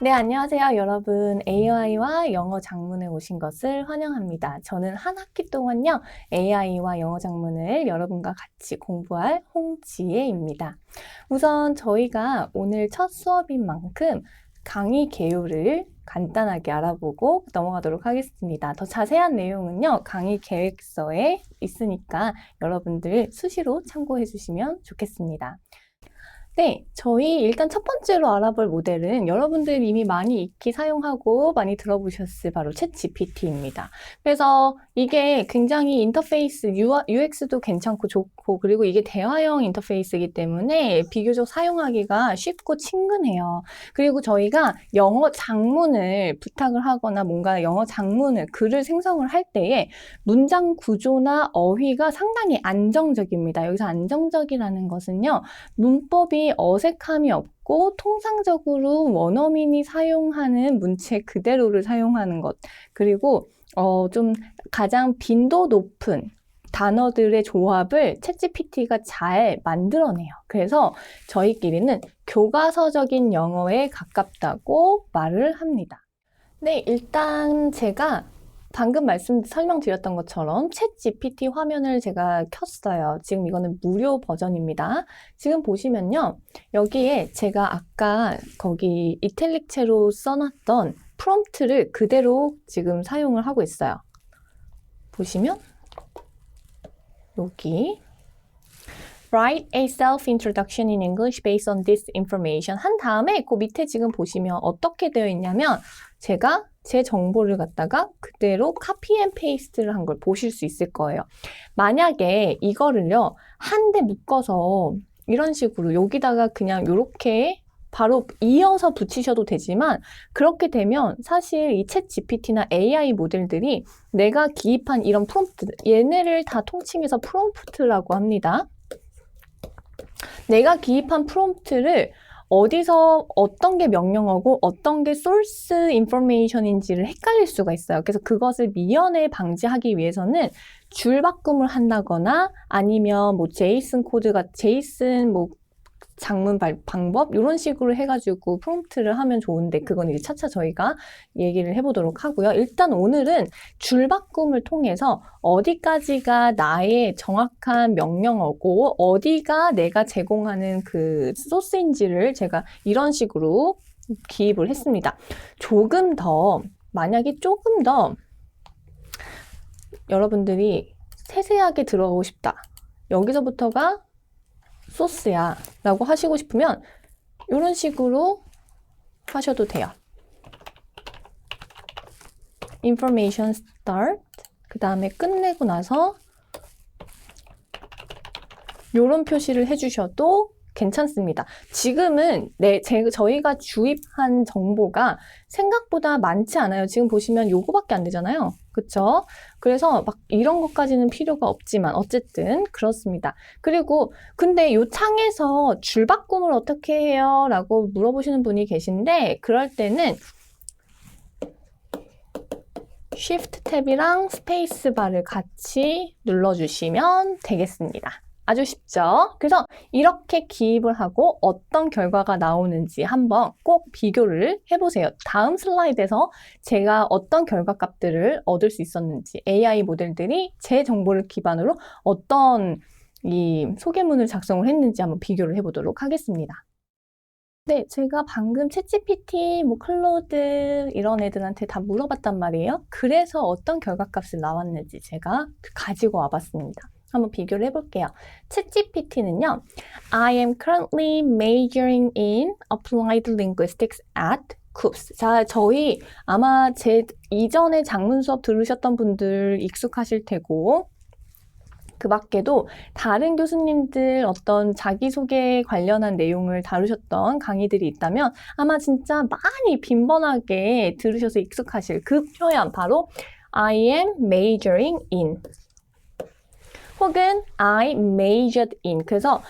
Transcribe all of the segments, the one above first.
네, 안녕하세요, 여러분. AI와 영어 장문에 오신 것을 환영합니다. 저는 한 학기 동안요, AI와 영어 장문을 여러분과 같이 공부할 홍지혜입니다. 우선 저희가 오늘 첫 수업인 만큼 강의 개요를 간단하게 알아보고 넘어가도록 하겠습니다. 더 자세한 내용은요, 강의 계획서에 있으니까 여러분들 수시로 참고해 주시면 좋겠습니다. 네, 저희 일단 첫 번째로 알아볼 모델은 여러분들 이미 많이 익히 사용하고 많이 들어보셨을 바로 챗GPT입니다. 그래서 이게 굉장히 인터페이스, UX도 괜찮고 좋고, 그리고 이게 대화형 인터페이스이기 때문에 비교적 사용하기가 쉽고 친근해요. 그리고 저희가 영어 장문을 부탁을 하거나 뭔가 영어 장문을, 글을 생성을 할 때에 문장 구조나 어휘가 상당히 안정적입니다. 여기서 안정적이라는 것은요, 문법이 어색함이 없고 통상적으로 원어민이 사용하는 문체 그대로를 사용하는 것, 그리고 좀 가장 빈도 높은 단어들의 조합을 챗GPT가 잘 만들어내요. 그래서 저희끼리는 교과서적인 영어에 가깝다고 말을 합니다. 네, 일단 제가 방금 설명드렸던 것처럼 챗GPT 화면을 제가 켰어요. 지금 이거는 무료 버전입니다. 지금 보시면요. 여기에 제가 아까 거기 이탈릭체로 써놨던 프롬프트를 그대로 지금 사용을 하고 있어요. 보시면 여기 Write a self-introduction in English based on this information 한 다음에 그 밑에 지금 보시면 어떻게 되어 있냐면 제가 제 정보를 갖다가 그대로 카피 앤 페이스트를 한 걸 보실 수 있을 거예요. 만약에 이거를요, 한 대 묶어서 이런 식으로 여기다가 그냥 이렇게 바로 이어서 붙이셔도 되지만 그렇게 되면 사실 이 챗 GPT나 AI 모델들이 내가 기입한 이런 프롬프트, 얘네를 다 통칭해서 프롬프트라고 합니다. 내가 기입한 프롬프트를 어디서 어떤 게 명령어고 어떤 게 소스 인포메이션인지를 헷갈릴 수가 있어요. 그래서 그것을 미연에 방지하기 위해서는 줄바꿈을 한다거나 아니면 뭐 제이슨 장문 방법 이런 식으로 해가지고 프롬프트를 하면 좋은데 그건 이제 차차 저희가 얘기를 해보도록 하고요. 일단 오늘은 줄바꿈을 통해서 어디까지가 나의 정확한 명령어고 어디가 내가 제공하는 그 소스인지를 제가 이런 식으로 기입을 했습니다. 만약에 조금 더 여러분들이 세세하게 들어가고 싶다. 여기서부터가 소스야 라고 하시고 싶으면 이런 식으로 하셔도 돼요. information start 그 다음에 끝내고 나서 이런 표시를 해주셔도 괜찮습니다. 지금은 저희가 주입한 정보가 생각보다 많지 않아요. 지금 보시면 요거밖에 안 되잖아요. 그쵸? 그래서 막 이런 것까지는 필요가 없지만 어쨌든 그렇습니다. 그리고 근데 요 창에서 줄바꿈을 어떻게 해요? 라고 물어보시는 분이 계신데 그럴 때는 Shift 탭이랑 스페이스 바를 같이 눌러주시면 되겠습니다. 아주 쉽죠? 그래서 이렇게 기입을 하고 어떤 결과가 나오는지 한번 꼭 비교를 해보세요. 다음 슬라이드에서 제가 어떤 결과값들을 얻을 수 있었는지 AI 모델들이 제 정보를 기반으로 어떤 이 소개문을 작성을 했는지 한번 비교를 해보도록 하겠습니다. 네, 제가 방금 챗GPT, 클로드 이런 애들한테 다 물어봤단 말이에요. 그래서 어떤 결과값이 나왔는지 제가 가지고 와봤습니다. 한번 비교를 해볼게요. 챗GPT는요, I am currently majoring in applied linguistics at CUPS. 자, 저희 아마 제 이전에 장문 수업 들으셨던 분들 익숙하실 테고, 그 밖에도 다른 교수님들 어떤 자기소개 관련한 내용을 다루셨던 강의들이 있다면 아마 진짜 많이 빈번하게 들으셔서 익숙하실 그 표현 바로 I am majoring in 혹은 I majored in. 그래서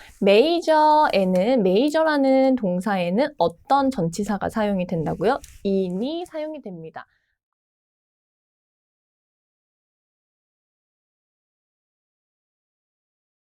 major라는 동사에는 어떤 전치사가 사용이 된다고요? in이 사용이 됩니다.